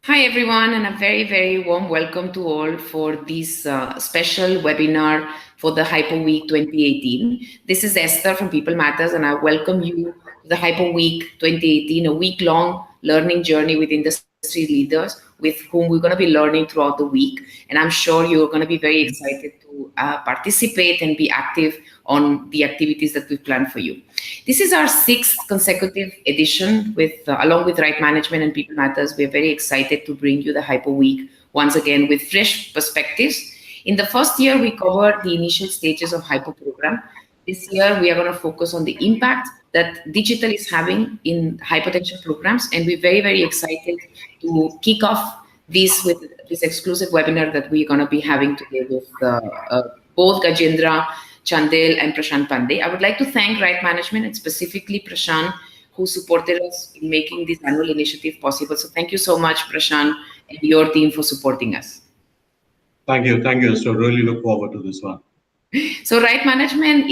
Hi, everyone, and a very, very warm welcome to all for this special webinar for the Hypo Week 2018. This is Esther from People Matters, and I welcome you to the Hypo Week 2018, a week long learning journey with industry leaders with whom we're going to be learning throughout the week. And I'm sure you're going to be very excited to participate and be active on the activities that we've planned for you. This is our sixth consecutive edition along with Right Management and People Matters. We're very excited to bring you the Hypo Week once again with fresh perspectives. In the first year, we covered the initial stages of Hypo program. This year, we are going to focus on the impact that digital is having in high potential programs, and we're very, very excited to kick off this with this exclusive webinar that we're going to be having today with both Gajendra, Chandel, and Prashant Pandey. I would like to thank Right Management and specifically Prashant, who supported us in making this annual initiative possible. So thank you so much, Prashant, and your team for supporting us. Thank you. Thank you. So really look forward to this one. So Right Management,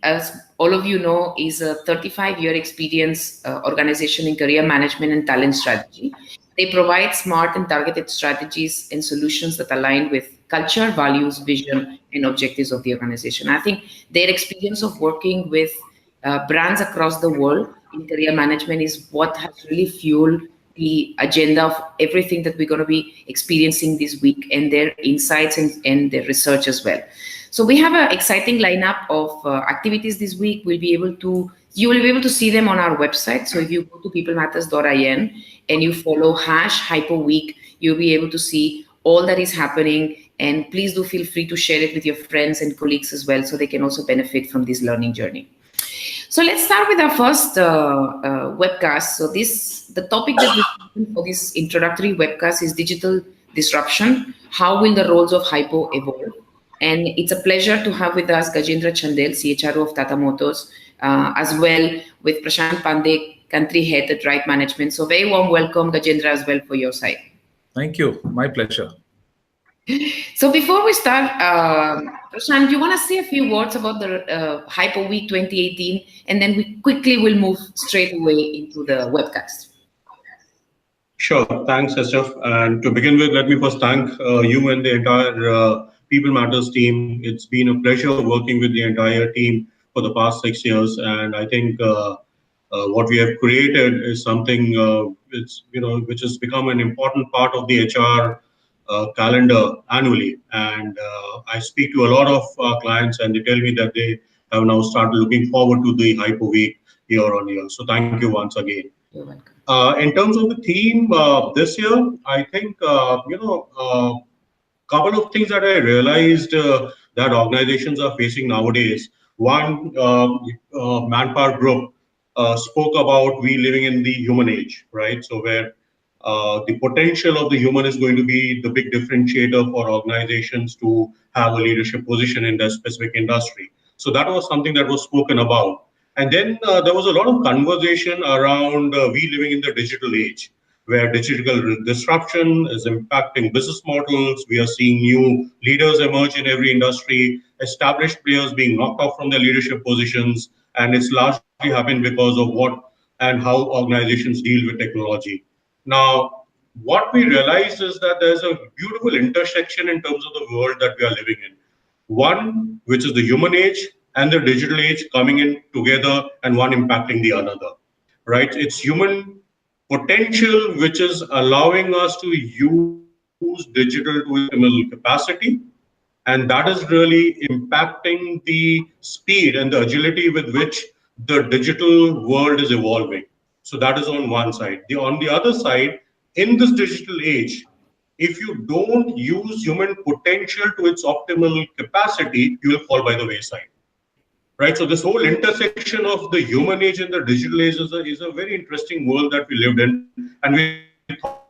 as all of you know, is a 35-year experience organization in career management and talent strategy. They provide smart and targeted strategies and solutions that align with culture, values, vision, and objectives of the organization. I think their experience of working with brands across the world in career management is what has really fueled the agenda of everything that we're going to be experiencing this week, and their insights and their research as well. So we have an exciting lineup of activities this week. You will be able to see them on our website. So if you go to peoplematters.in and you follow #Hypo Week, you'll be able to see all that is happening. And please do feel free to share it with your friends and colleagues as well, so they can also benefit from this learning journey. So let's start with our first webcast. So the topic that we chosen for this introductory webcast is digital disruption. How will the roles of Hypo evolve? And it's a pleasure to have with us Gajendra Chandel, CHRO of Tata Motors, as well with Prashant Pandey, country head at Right Management. So very warm welcome, Gajendra, as well for your side. Thank you. My pleasure. So before we start, Prashant, do you want to say a few words about the Hypo Week 2018, and then we quickly will move straight away into the webcast. Sure. Thanks, Esther. And to begin with, let me first thank you and the entire People Matters team. It's been a pleasure working with the entire team for the past 6 years, and I think what we have created is something which has become an important part of the HR calendar annually. And I speak to a lot of clients, and they tell me that they have now started looking forward to the Hypo Week year on year. So thank you once again. You're welcome. In terms of the theme this year, I think couple of things that I realized that organizations are facing nowadays. One, Manpower Group spoke about we living in the human age, right? So where the potential of the human is going to be the big differentiator for organizations to have a leadership position in their specific industry. So that was something that was spoken about. And then there was a lot of conversation around we living in the digital age, where digital disruption is impacting business models. We are seeing new leaders emerge in every industry, established players being knocked off from their leadership positions, and it's largely happened because of what and how organizations deal with technology. Now, what we realize is that there's a beautiful intersection in terms of the world that we are living in. One, which is the human age, and the digital age coming in together, and one impacting the another, right? It's human potential which is allowing us to use digital to its optimal capacity, and that is really impacting the speed and the agility with which the digital world is evolving. So that is on one side. On the other side, in this digital age, if you don't use human potential to its optimal capacity, you will fall by the wayside. Right, so this whole intersection of the human age and the digital age is a very interesting world that we lived in, and we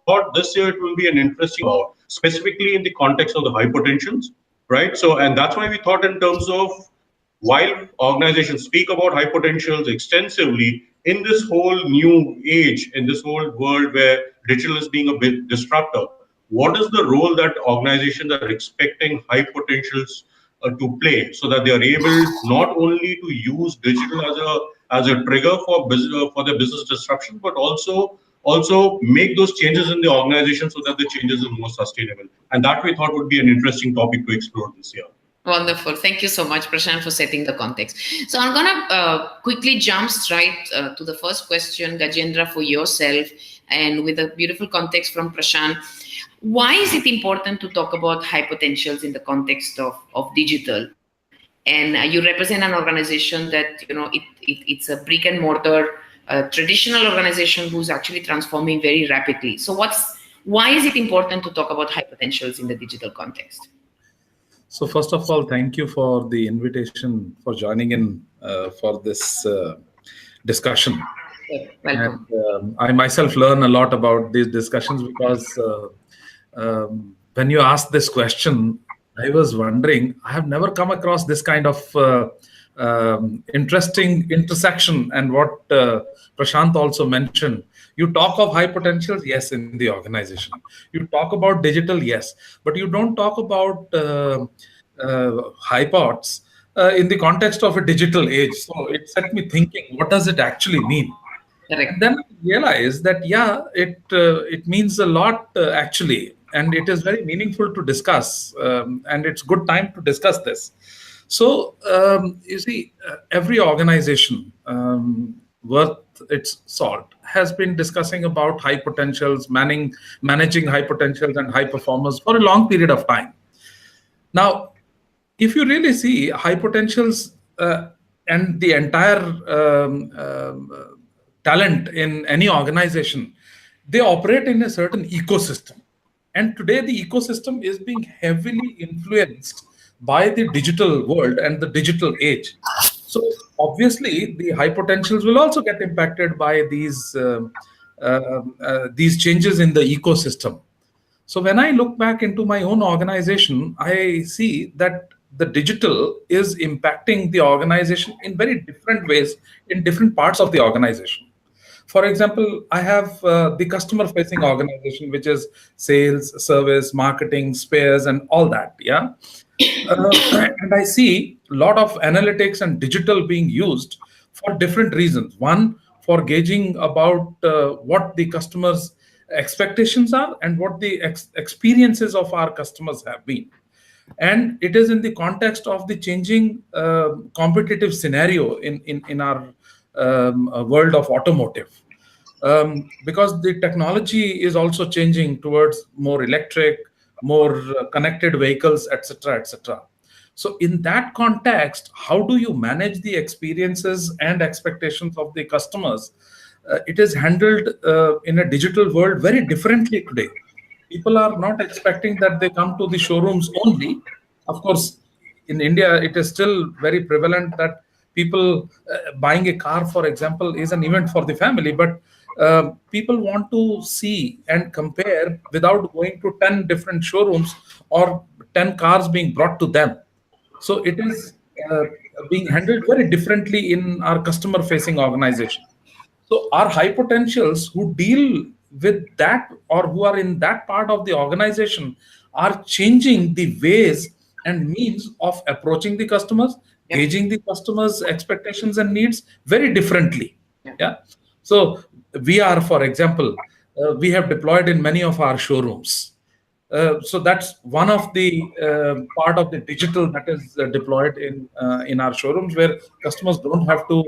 thought this year it will be an interesting about, specifically in the context of the high potentials, right? So, and that's why we thought in terms of while organizations speak about high potentials extensively, in this whole new age, in this whole world where digital is being a bit disruptor, what is the role that organizations are expecting high potentials to play, so that they are able not only to use digital as a trigger for their business disruption, but also also make those changes in the organization so that the changes are more sustainable. And that we thought would be an interesting topic to explore this year. Wonderful. Thank you so much, Prashant, for setting the context. So I'm going to quickly jump straight to the first question, Gajendra, for yourself, and with a beautiful context from Prashant. Why is it important to talk about high potentials in the context of digital? And you represent an organization that, it's a brick and mortar traditional organization who's actually transforming very rapidly. So why is it important to talk about high potentials in the digital context? So first of all, thank you for the invitation for joining in for this discussion. Welcome. And, I myself learn a lot about these discussions because when you asked this question, I was wondering, I have never come across this kind of interesting intersection. And what Prashant also mentioned, you talk of high potentials, yes, in the organization. You talk about digital, yes, but you don't talk about HiPos in the context of a digital age. So it set me thinking, what does it actually mean? Correct. And then I realized that, it means a lot actually, and it is very meaningful to discuss, and it's good time to discuss this. So you see, every organization worth its salt has been discussing about high potentials, managing high potentials and high performers for a long period of time. Now, if you really see high potentials and the entire talent in any organization, they operate in a certain ecosystem. And today the ecosystem is being heavily influenced by the digital world and the digital age. So obviously the high potentials will also get impacted by these changes in the ecosystem. So when I look back into my own organization, I see that the digital is impacting the organization in very different ways in different parts of the organization. For example, I have the customer-facing organization, which is sales, service, marketing, spares, and all that. Yeah, and I see a lot of analytics and digital being used for different reasons. One, for gauging about what the customers' expectations are and what the experiences of our customers have been. And it is in the context of the changing competitive scenario in our world of automotive. Because the technology is also changing towards more electric, more connected vehicles, etc., etc. So in that context, how do you manage the experiences and expectations of the customers? It is handled in a digital world very differently today. People are not expecting that they come to the showrooms only. Of course, in India, it is still very prevalent that people buying a car, for example, is an event for the family. But people want to see and compare without going to 10 different showrooms or 10 cars being brought to them. So it is being handled very differently in our customer-facing organization. So our high potentials who deal with that or who are in that part of the organization are changing the ways and means of approaching the customers, gauging the customers' expectations and needs very differently. Yeah. So we are, for example, we have deployed in many of our showrooms. So that's one of the part of the digital that is deployed in our showrooms, where customers don't have to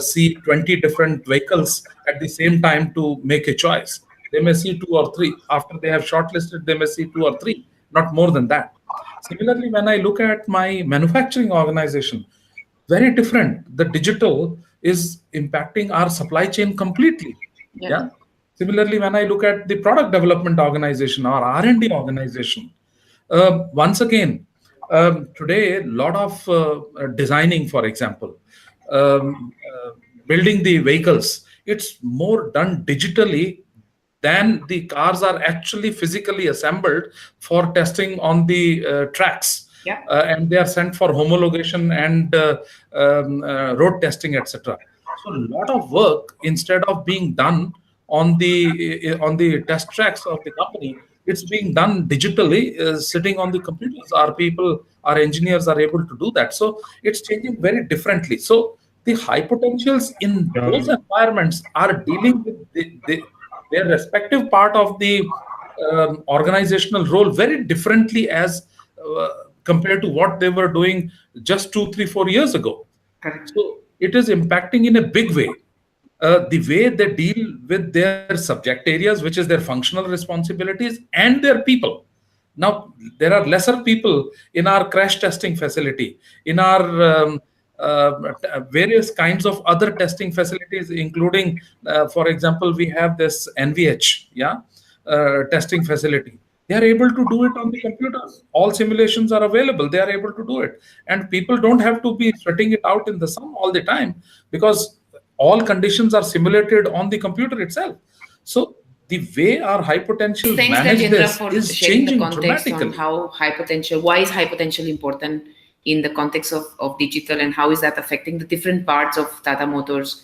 see 20 different vehicles at the same time to make a choice. They may see two or three. After they have shortlisted, they may see two or three, not more than that. Similarly, when I look at my manufacturing organization, very different. The digital is impacting our supply chain completely. Yeah. Similarly, when I look at the product development organization or R&D organization, once again, today, a lot of designing, for example, building the vehicles, it's more done digitally than the cars are actually physically assembled for testing on the tracks. And they are sent for homologation and road testing, etc. So a lot of work, instead of being done on the test tracks of the company, it's being done digitally, sitting on the computers. Our people, our engineers are able to do that. So it's changing very differently. So the high potentials in those environments are dealing with their respective part of the organizational role very differently as compared to what they were doing just 2, 3, 4 years ago. Correct. So it is impacting in a big way the way they deal with their subject areas, which is their functional responsibilities and their people. Now, there are lesser people in our crash testing facility, in our various kinds of other testing facilities, including, for example, we have this NVH, yeah, testing facility. They are able to do it on the computers. All simulations are available. They are able to do it. And people don't have to be sweating it out in the sun all the time because all conditions are simulated on the computer itself. So the way our high potential Thanks, manage Gajendra, this for is sharing the changing context on dramatically. how high potential, why is high potential important in the context of digital, and how is that affecting the different parts of Tata Motors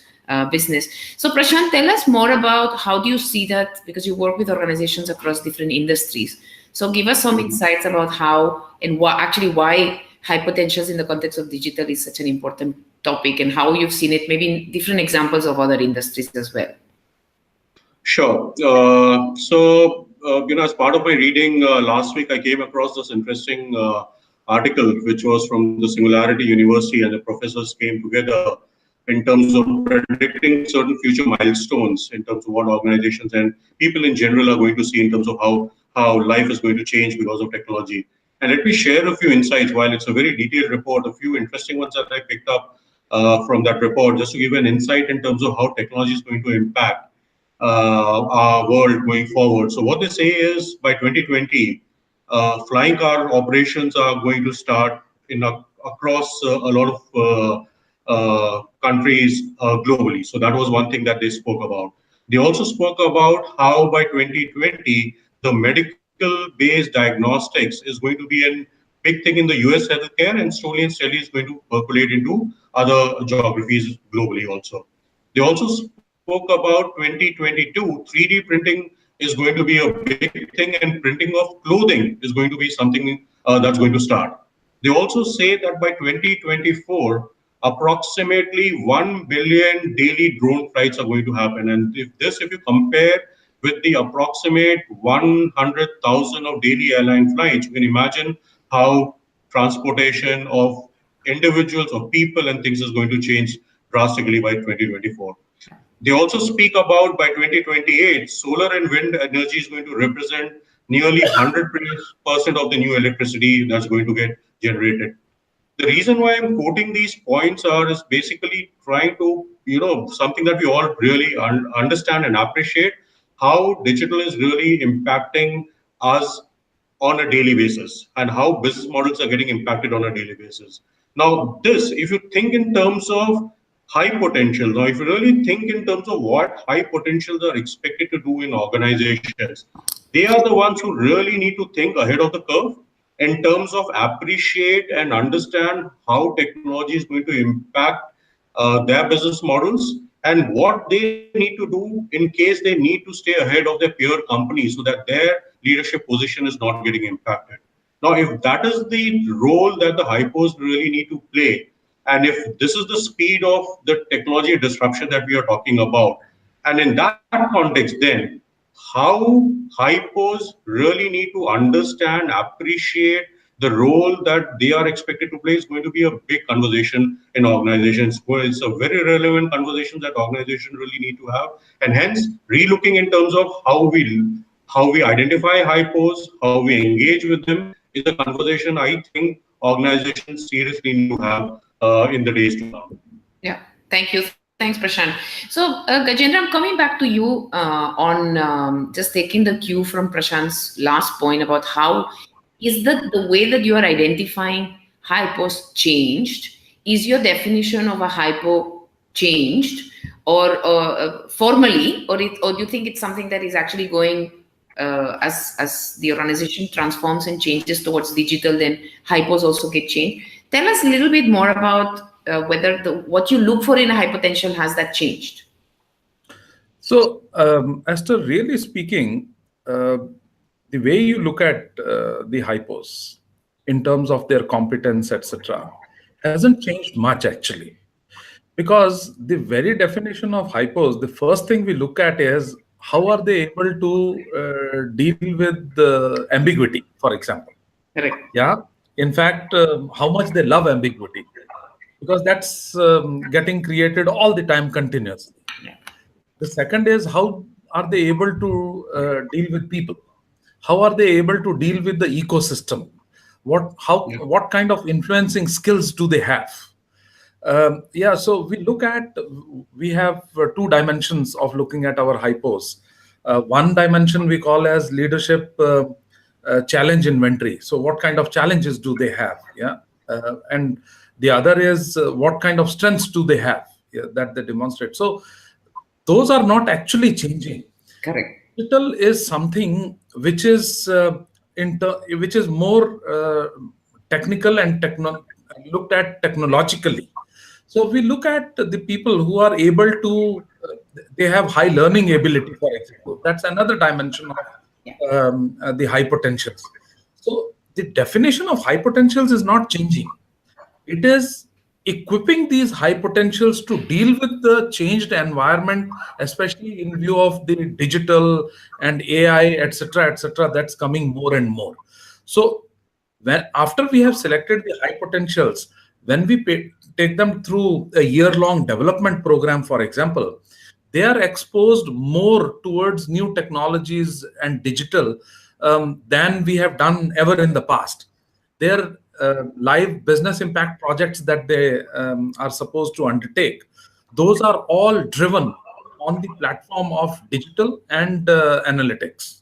business. So Prashant, tell us more about how do you see that, because you work with organizations across different industries. So give us some insights about how and why high potentials in the context of digital is such an important topic, and how you've seen it maybe in different examples of other industries as well. Sure. As part of my reading last week, I came across this interesting article, which was from the Singularity University, and the professors came together in terms of predicting certain future milestones in terms of what organizations and people in general are going to see in terms of how life is going to change because of technology. And let me share a few insights. While it's a very detailed report, a few interesting ones that I picked up from that report, just to give you an insight in terms of how technology is going to impact our world going forward. So what they say is by 2020, flying car operations are going to start across a lot of countries globally. So that was one thing that they spoke about. They also spoke about how by 2020, the medical-based diagnostics is going to be a big thing in the US healthcare, and slowly and steadily is going to percolate into other geographies globally also. They also spoke about 2022, 3D printing is going to be a big thing, and printing of clothing is going to be something that's going to start. They also say that by 2024, approximately 1 billion daily drone flights are going to happen. And if you compare with the approximate 100,000 of daily airline flights, you can imagine how transportation of individuals, of people and things is going to change drastically by 2024. They also speak about by 2028, solar and wind energy is going to represent nearly 100% of the new electricity that's going to get generated. The reason why I'm quoting these points is basically trying to, something that we all really understand and appreciate, how digital is really impacting us on a daily basis and how business models are getting impacted on a daily basis. Now, if you think in terms of high potential, now if you really think in terms of what high potentials are expected to do in organizations, they are the ones who really need to think ahead of the curve in terms of appreciate and understand how technology is going to impact their business models and what they need to do in case they need to stay ahead of their peer companies so that their leadership position is not getting impacted. Now, if that is the role that the hypos really need to play, and if this is the speed of the technology disruption that we are talking about, and in that context, then how hypos really need to understand, appreciate the role that they are expected to play is going to be a big conversation in organizations. Well, it's a very relevant conversation that organizations really need to have, and hence relooking in terms of how we identify hypos, how we engage with them is a conversation I think organizations seriously need to have in the days to come. Yeah, thank you. Thanks, Prashant. So, Gajendra, I'm coming back to you on just taking the cue from Prashant's last point about how is the way that you are identifying hypos changed? Is your definition of a hypo changed, or formally, or do you think it's something that is actually going as the organization transforms and changes towards digital, then hypos also get changed? Tell us a little bit more about whether what you look for in a high potential, has that changed? So, Esther, really speaking, the way you look at the hypos in terms of their competence, etc., hasn't changed much actually. Because the very definition of hypos, the first thing we look at is how are they able to deal with the ambiguity, for example. Correct. Yeah. In fact, how much they love ambiguity, because that's getting created all the time continuously. Yeah. The second is how are they able to deal with people? How are they able to deal with the ecosystem? What kind of influencing skills do they have? Yeah, so we have two dimensions of looking at our hypos. One dimension we call as leadership challenge inventory. So what kind of challenges do they have? Yeah. And the other is what kind of strengths do they have, yeah, that they demonstrate. So those are not actually changing. Correct. Digital is something which is which is more technical and looked at technologically. So we look at the people who are able to, they have high learning ability, for example. That's another dimension of the high potentials. So the definition of high potentials is not changing. It is equipping these high potentials to deal with the changed environment, especially in view of the digital and AI, etc., that's coming more and more. So when after we have selected the high potentials, when we take them through a year-long development program, for example, they are exposed more towards new technologies and digital than we have done ever in the past. Their live business impact projects that they are supposed to undertake, those are all driven on the platform of digital and analytics.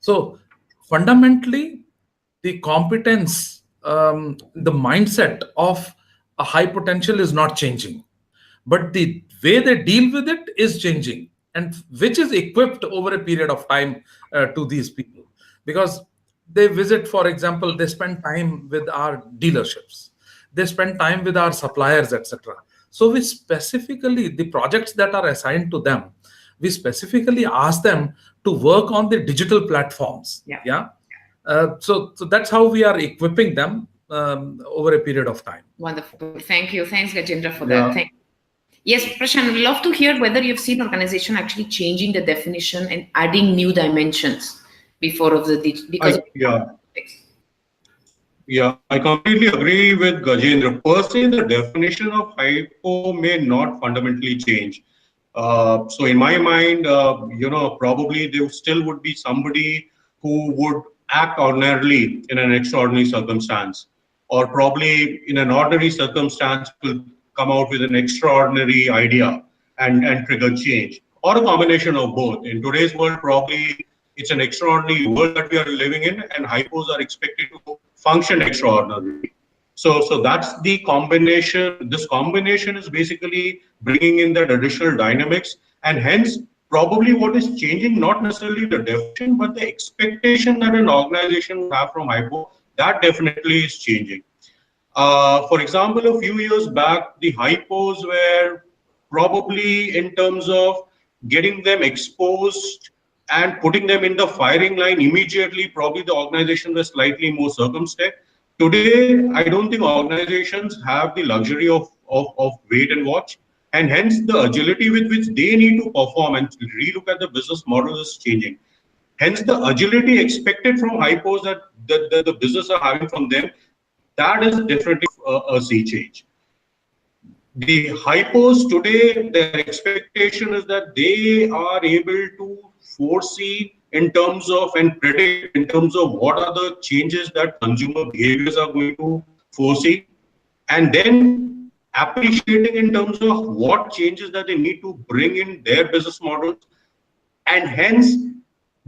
So fundamentally, the competence, the mindset of a high potential is not changing, but the way they deal with it is changing, and which is equipped over a period of time to these people. Because they visit, for example, they spend time with our dealerships, they spend time with our suppliers, etc. So we specifically, the projects that are assigned to them, we specifically ask them to work on the digital platforms. Yeah. So that's how we are equipping them over a period of time. Wonderful. Thank you. Thanks, Gajendra, for that. Yes, Prashant, we'd love to hear whether you've seen organization actually changing the definition and adding new dimensions before of the because Yeah, I completely agree with Gajendra. Per se, the definition of hypo may not fundamentally change. So in my mind, probably there still would be somebody who would act ordinarily in an extraordinary circumstance, or probably in an ordinary circumstance will come out with an extraordinary idea and trigger change, or a combination of both. In today's world, probably it's an extraordinary world that we are living in, and hypos are expected to function extraordinarily. So that's the combination. This combination is basically bringing in that additional dynamics, and hence probably what is changing, not necessarily the definition, but the expectation that an organization will have from hypo, that definitely is changing. For example, a few years back, the hypos were probably, in terms of getting them exposed and putting them in the firing line immediately, probably the organization was slightly more circumspect. Today, I don't think organizations have the luxury of wait and watch, and hence the agility with which they need to perform and relook at the business model is changing. Hence, the agility expected from hypos that the business are having from them, that is definitely a sea change. The hypos today, their expectation is that they are able to foresee in terms of and predict in terms of what are the changes that consumer behaviors are going to foresee, and then appreciating in terms of what changes that they need to bring in their business models, and hence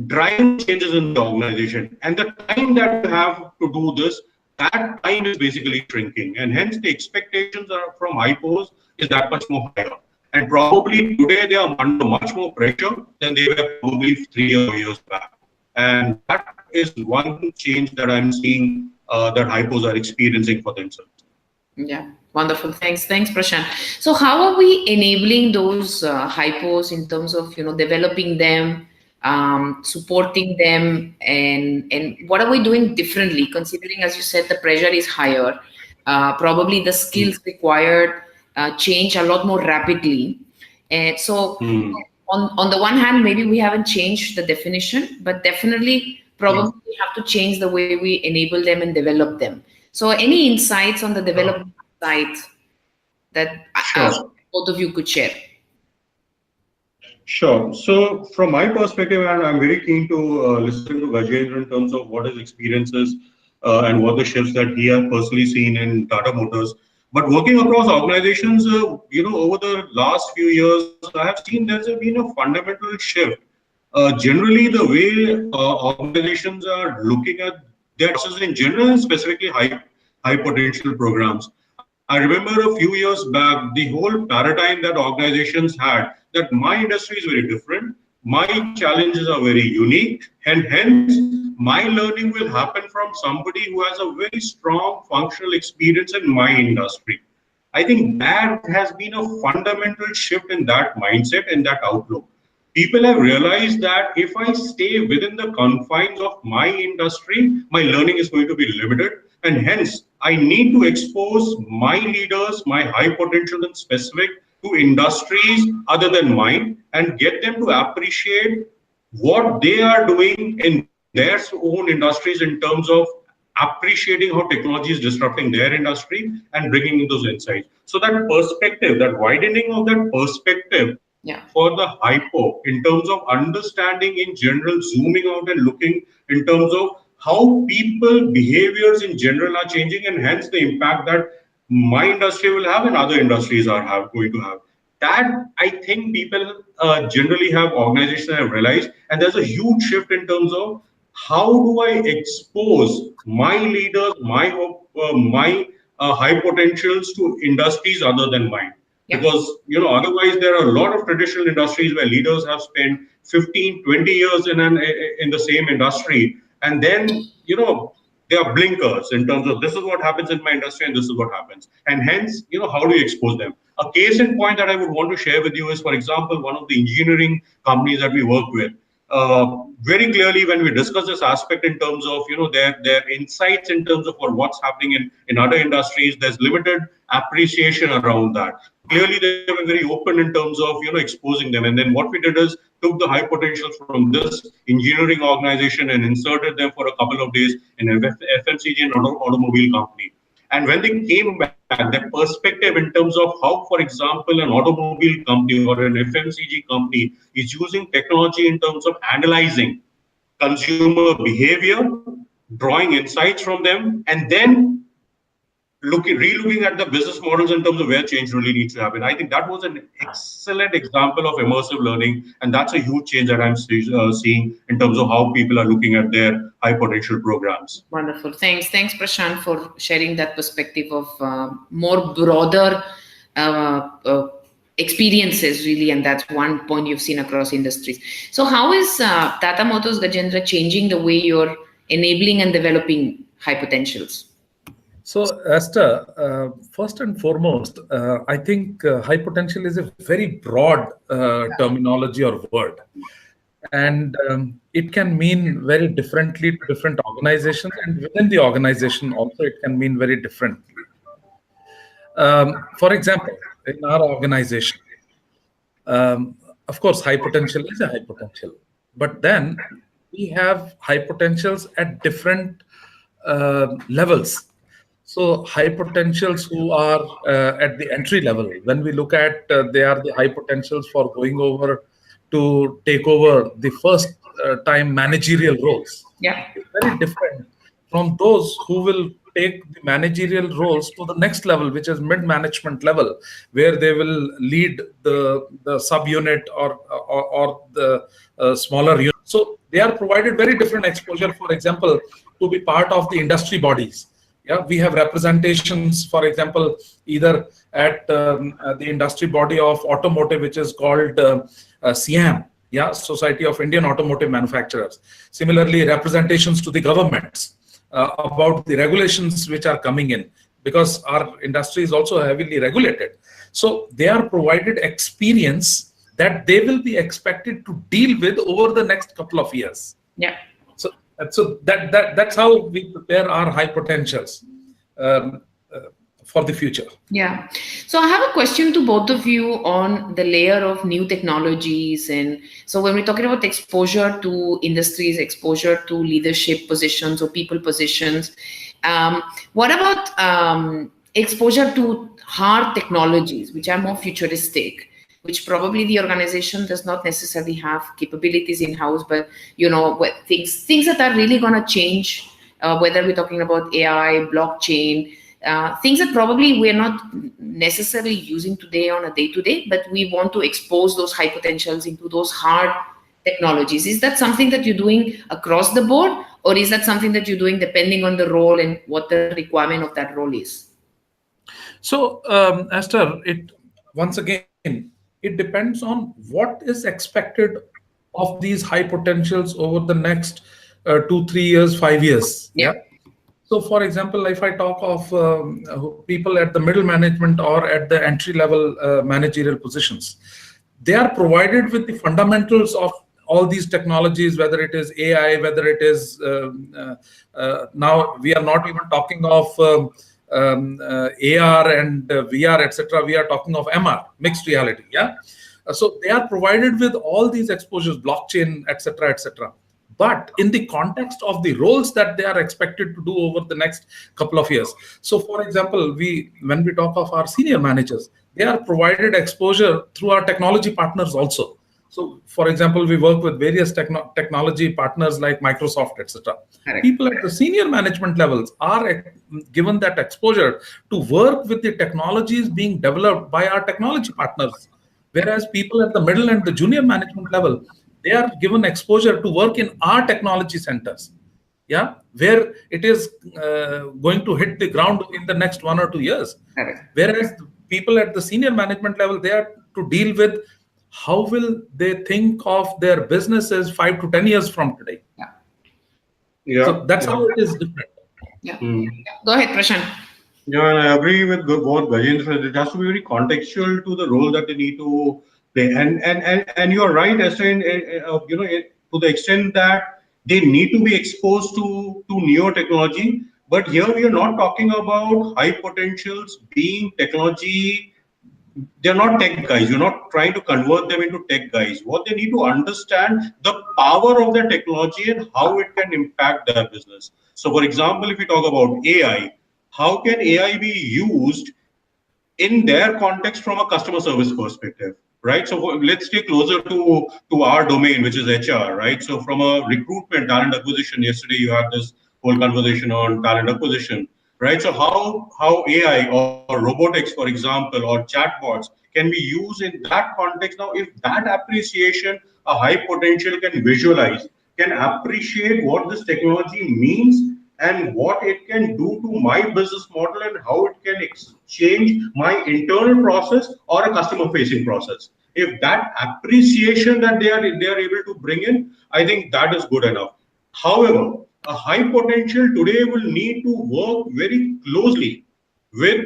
driving changes in the organization. And the time that you have to do this, that time is basically shrinking, and hence the expectations are from hypos is that much more higher. And probably today they are under much more pressure than they were probably 3 or 4 years back. And that is one change that I'm seeing that hypos are experiencing for themselves. Yeah, wonderful. Thanks, Prashant. So how are we enabling those hypos in terms of developing them, supporting them, and what are we doing differently? Considering, as you said, the pressure is higher, probably the skills required change a lot more rapidly. And so on the one hand, maybe we haven't changed the definition, but definitely probably we have to change the way we enable them and develop them. So any insights on the development side that both of you could share? Sure. So from my perspective, and I'm very keen to listen to Gajendra in terms of what his experiences and what the shifts that he has personally seen in Tata Motors. But working across organizations, over the last few years, I have seen there's been a fundamental shift. Generally, the way organizations are looking at their processes in general, and specifically high potential programs. I remember a few years back, the whole paradigm that organizations had that my industry is very different, my challenges are very unique, and hence my learning will happen from somebody who has a very strong functional experience in my industry. I think that has been a fundamental shift in that mindset and that outlook. People have realized that if I stay within the confines of my industry, my learning is going to be limited. And hence, I need to expose my leaders, my high potential in specific, to industries other than mine and get them to appreciate what they are doing in their own industries in terms of appreciating how technology is disrupting their industry and bringing in those insights. So that perspective, that widening of that perspective for the hypo in terms of understanding in general, zooming out and looking in terms of how people behaviors in general are changing and hence the impact that my industry will have and other industries are going to have. That I think people generally have organizations have realized, and there's a huge shift in terms of how do I expose my leaders, my high potentials to industries other than mine. Because otherwise there are a lot of traditional industries where leaders have spent 15, 20 years in the same industry, and then there are blinkers in terms of this is what happens in my industry and this is what happens, and hence how do you expose them? A case in point that I would want to share with you is, for example, one of the engineering companies that we work with. Very clearly, when we discuss this aspect in terms of their insights in terms of what's happening in other industries, there's limited appreciation around that. Clearly, they were very open in terms of exposing them. And then what we did is took the high potentials from this engineering organization and inserted them for a couple of days in an FMCG and automobile company. And when they came back, their perspective in terms of how, for example, an automobile company or an FMCG company is using technology in terms of analyzing consumer behavior, drawing insights from them, and then re-looking at the business models in terms of where change really needs to happen. I think that was an excellent example of immersive learning, and that's a huge change that I'm seeing in terms of how people are looking at their high potential programs. Wonderful. Thanks, Prashant, for sharing that perspective of more broader experiences, really, and that's one point you've seen across industries. So how is Tata Motors, Gajendra, changing the way you're enabling and developing high potentials? So, Esther, first and foremost, I think high potential is a very broad terminology or word. And it can mean very differently to different organizations, and within the organization also it can mean very differently. For example, in our organization, of course, high potential is a high potential, but then we have high potentials at different levels. So high potentials who are at the entry level, when we look at, they are the high potentials for going over to take over the first time managerial roles. It's very different from those who will take the managerial roles to the next level, which is mid-management level, where they will lead the subunit or the smaller unit. So they are provided very different exposure, for example, to be part of the industry bodies. We have representations, for example, either at the industry body of automotive, which is called SIAM, Society of Indian Automotive Manufacturers. Similarly, representations to the governments about the regulations which are coming in, because our industry is also heavily regulated. So they are provided experience that they will be expected to deal with over the next couple of years. So that's how we prepare our high potentials. for the future. Yeah. So I have a question to both of you on the layer of new technologies. And so when we're talking about exposure to industries, exposure to leadership positions or people positions, what about exposure to hard technologies, which are more futuristic, which probably the organization does not necessarily have capabilities in-house, but things that are really going to change, whether we're talking about AI, blockchain, things that probably we're not necessarily using today on a day-to-day, but we want to expose those high potentials into those hard technologies. Is that something that you're doing across the board, or is that something that you're doing depending on the role and what the requirement of that role is? So, Esther, once again, it depends on what is expected of these high potentials over the next 2, 3 years, 5 years. Yeah. So, for example, if I talk of people at the middle management or at the entry level managerial positions, they are provided with the fundamentals of all these technologies, whether it is AI, whether it is now we are not even talking of AR and VR, etc. We are talking of MR, mixed reality. Yeah. So they are provided with all these exposures, blockchain, etc., etc. But in the context of the roles that they are expected to do over the next couple of years. So, for example, when we talk of our senior managers, they are provided exposure through our technology partners also. So, for example, we work with various technology partners like Microsoft, etc. People at the senior management levels are given that exposure to work with the technologies being developed by our technology partners. Whereas people at the middle and the junior management level, they are given exposure to work in our technology centers, yeah, where it is going to hit the ground in the next 1 or 2 years. Whereas the people at the senior management level, they are to deal with how will they think of their businesses 5 to 10 years from today. Yeah. So that's how it is different. Yeah. Go ahead, Prashant. Yeah, and I agree with what Gajendra said. It has to be very contextual to the role that they need to play. And you're right, Esther, to the extent that they need to be exposed to newer technology. But here we are not talking about high potentials being technology. They're not tech guys. You're not trying to convert them into tech guys. What they need to understand the power of the technology and how it can impact their business. So, for example, if we talk about AI, how can AI be used in their context from a customer service perspective, right? So let's stay closer to our domain, which is HR, right? So from a recruitment, talent acquisition, yesterday you had this whole conversation on talent acquisition, right? So how AI or robotics, for example, or chatbots can be used in that context. Now, if that appreciation, a high potential can visualize, can appreciate what this technology means and what it can do to my business model and how it can change my internal process or a customer facing process. If that appreciation that they are able to bring in, I think that is good enough. However, a high potential today will need to work very closely with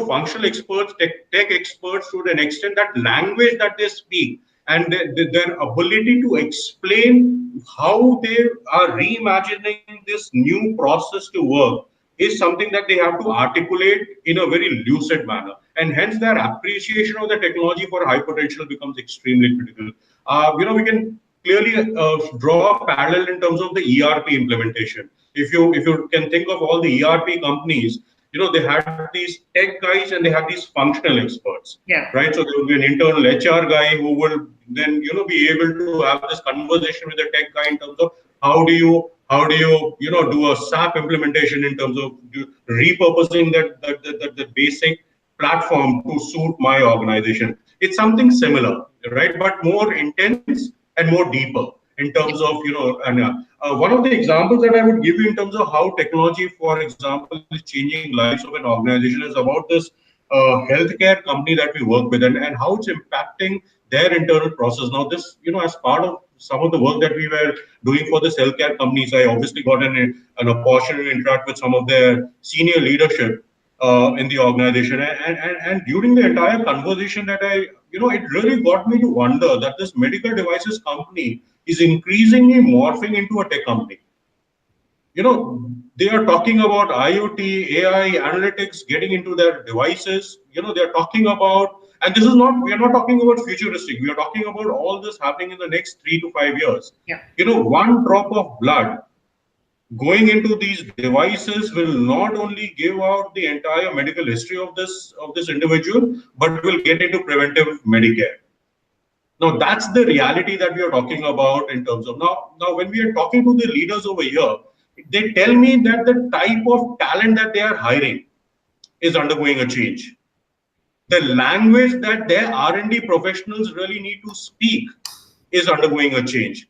functional experts, tech experts, to an extent that language that they speak and their ability to explain how they are reimagining this new process to work is something that they have to articulate in a very lucid manner. And hence their appreciation of the technology for high potential becomes extremely critical. We can clearly draw a parallel in terms of the ERP implementation. If you can think of all the ERP companies, they had these tech guys and they had these functional experts, right? So there would be an internal HR guy who will then, be able to have this conversation with the tech guy in terms of how do you, do a SAP implementation in terms of repurposing that basic platform to suit my organization. It's something similar, right? But more intense and more deeper in terms of, and one of the examples that I would give you in terms of how technology, for example, is changing lives of an organization is about this healthcare company that we work with and how it's impacting their internal process. Now, this, as part of some of the work that we were doing for this healthcare companies, I obviously got an opportunity to interact with some of their senior leadership in the organization. And during the entire conversation that it really got me to wonder that this medical devices company is increasingly morphing into a tech company. they are talking about IoT, AI, analytics getting into their devices. They're talking about, and this is not, we are not talking about futuristic. We are talking about all this happening in the next 3 to 5 years. Yeah. One drop of blood going into these devices will not only give out the entire medical history of this individual, but will get into preventive Medicare. Now, that's the reality that we are talking about in terms of now when we are talking to the leaders over here, they tell me that the type of talent that they are hiring is undergoing a change. The language that their R&D professionals really need to speak is undergoing a change.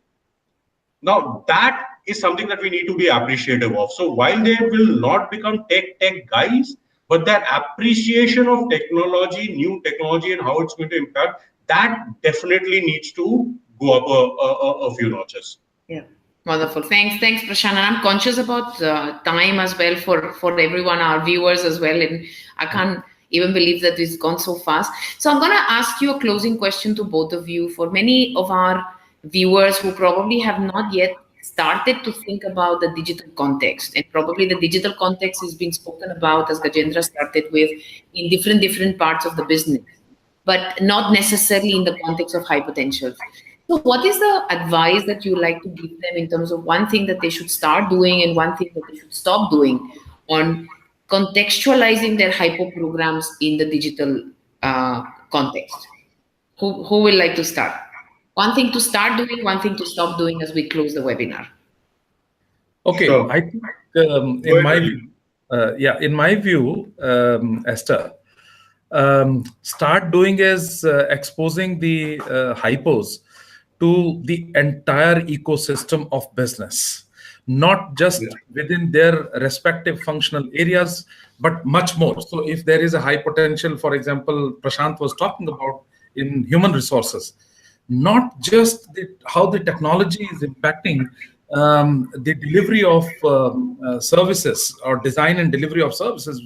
Now, that is something that we need to be appreciative of. So while they will not become tech guys, but that appreciation of technology, new technology, and how it's going to impact, that definitely needs to go up a few notches. Yeah. Wonderful. Thanks, Prashant. And I'm conscious about time as well for everyone, our viewers as well. And I can't even believe that it's gone so fast. So I'm going to ask you a closing question to both of you. For many of our viewers who probably have not yet started to think about the digital context, and probably the digital context is being spoken about, as Gajendra started with, in different parts of the business, but not necessarily in the context of high potentials. So what is the advice that you like to give them in terms of one thing that they should start doing and one thing that they should stop doing on contextualizing their hypo programs in the digital context? Who will like to start? One thing to start doing, one thing to stop doing as we close the webinar. Okay, Sure. I think in my view, Esther, start doing is exposing the HiPos to the entire ecosystem of business, not just within their respective functional areas, but much more. So if there is a high potential, for example, Prashant was talking about in human resources, not just how the technology is impacting the delivery of services or design and delivery of services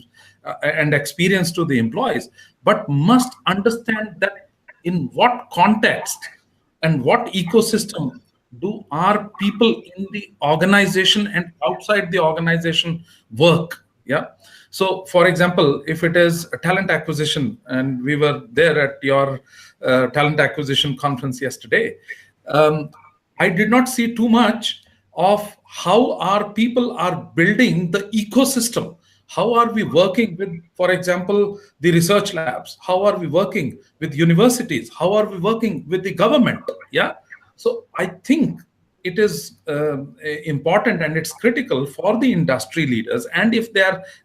and experience to the employees, but must understand that in what context and what ecosystem do our people in the organization and outside the organization work. Yeah. So, for example, if it is a talent acquisition, and we were there at your talent acquisition conference yesterday, I did not see too much of how our people are building the ecosystem. How are we working with, for example, the research labs? How are we working with universities? How are we working with the government? Yeah. So I think it is important and it's critical for the industry leaders, and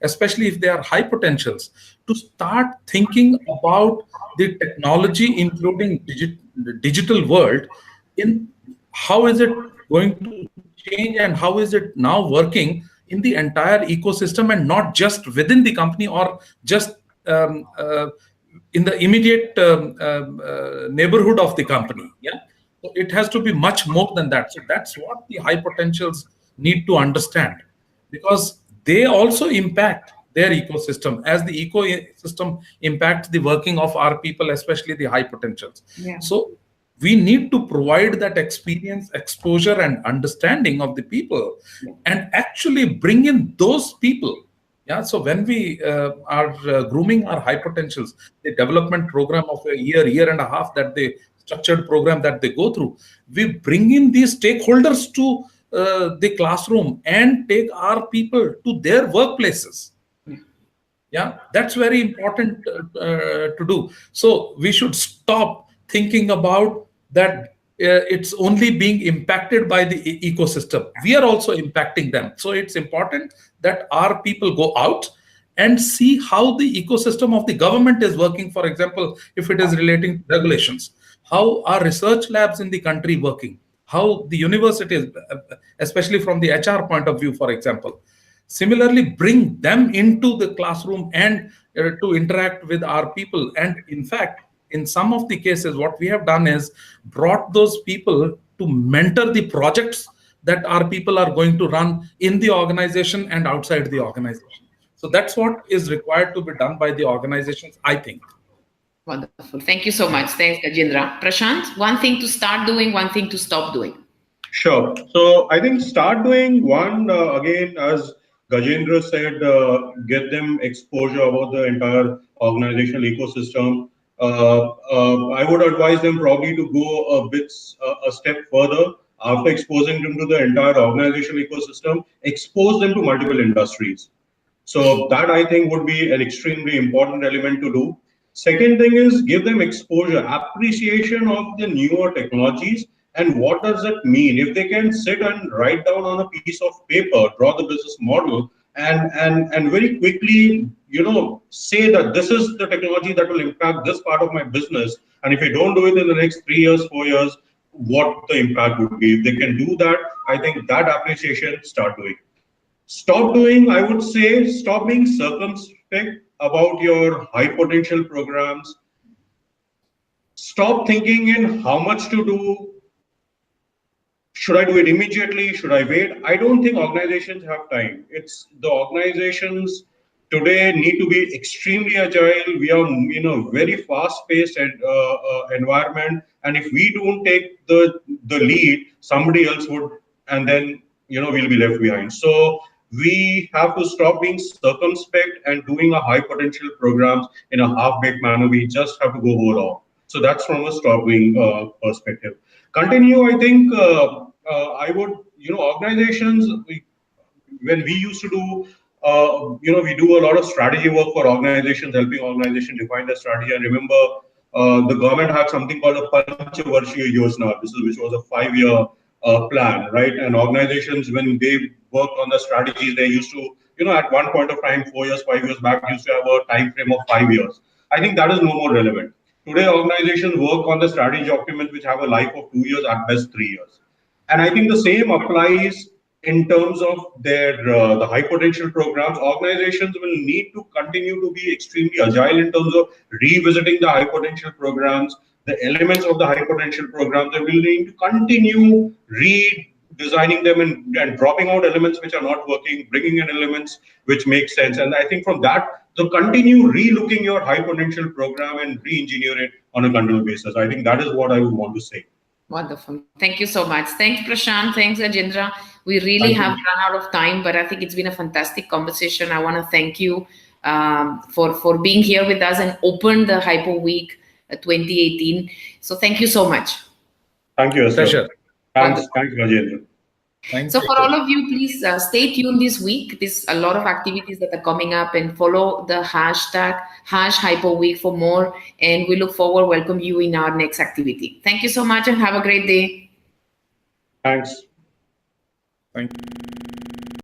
especially if they are high potentials, to start thinking about the technology, including the digital world, in how is it going to change and how is it now working in the entire ecosystem, and not just within the company or just in the immediate neighborhood of the company. Yeah. So it has to be much more than that. So that's what the high potentials need to understand, because they also impact their ecosystem as the ecosystem impacts the working of our people, especially the high potentials. Yeah. So we need to provide that experience, exposure, and understanding of the people, and actually bring in those people. Yeah. So when we are grooming our high potentials, the development program of a year and a half, that the structured program that they go through, we bring in these stakeholders to the classroom and take our people to their workplaces. Yeah, that's very important to do. So we should stop thinking about that it's only being impacted by the ecosystem. We are also impacting them. So it's important that our people go out and see how the ecosystem of the government is working. For example, if it is relating to regulations, how are research labs in the country working? How the universities, especially from the HR point of view, for example. Similarly, bring them into the classroom and to interact with our people. And in fact, in some of the cases, what we have done is brought those people to mentor the projects that our people are going to run in the organization and outside the organization. So that's what is required to be done by the organizations, I think. Wonderful. Thank you so much. Thanks, Gajendra. Prashant, one thing to start doing, one thing to stop doing. Sure. So I think start doing one again, as Gajendra said, get them exposure about the entire organizational ecosystem. I would advise them probably to go a step further after exposing them to the entire organizational ecosystem. Expose them to multiple industries. So that I think would be an extremely important element to do. Second thing is give them exposure, appreciation of the newer technologies and what does it mean. If they can sit and write down on a piece of paper, draw the business model, and very quickly, say that this is the technology that will impact this part of my business. And if you don't do it in the next 3 years, 4 years, what the impact would be. If they can do that, I think that appreciation start doing. Stop doing, I would say, stop being circumspect about your high potential programs. Stop thinking in how much to do. Should I do it immediately? Should I wait? I don't think organizations have time. It's the organizations today need to be extremely agile. We are in a very fast-paced environment, and if we don't take the lead, somebody else would, and then we'll be left behind. So we have to stop being circumspect and doing a high potential programs in a half-baked manner. We just have to go all out. So that's from a stop being perspective. Continue, I think I would, organizations, when we used to do, we do a lot of strategy work for organizations, helping organizations define their strategy. And remember, the government had something called a Panchavarshiya Yojana, which was a 5-year plan, right? And organizations, when they worked on the strategies, they used to, at one point of time, 4 years, 5 years back, used to have a time frame of 5 years. I think that is no more relevant. Today, organizations work on the strategy documents which have a life of 2 years, at best 3 years. And I think the same applies in terms of their the high potential programs. Organizations will need to continue to be extremely agile in terms of revisiting the high potential programs, the elements of the high potential programs. They will need to continue redesigning them and dropping out elements which are not working, bringing in elements which make sense. And I think from that, to continue re-looking your high potential program and re-engineer it on a continual basis. I think that is what I would want to say. Wonderful. Thank you so much. Thanks, Prashant. Thanks, Gajendra. We really have run out of time, but I think it's been a fantastic conversation. I want to thank you for being here with us and open the Hypo Week 2018. So thank you so much. Thank you, Ester. Pleasure. Thanks, Gajendra. So for all of you, please stay tuned this week. There's a lot of activities that are coming up, and follow the hashtag #HiPoWeek for more. And we look forward to welcome you in our next activity. Thank you so much and have a great day. Thanks. Thank you.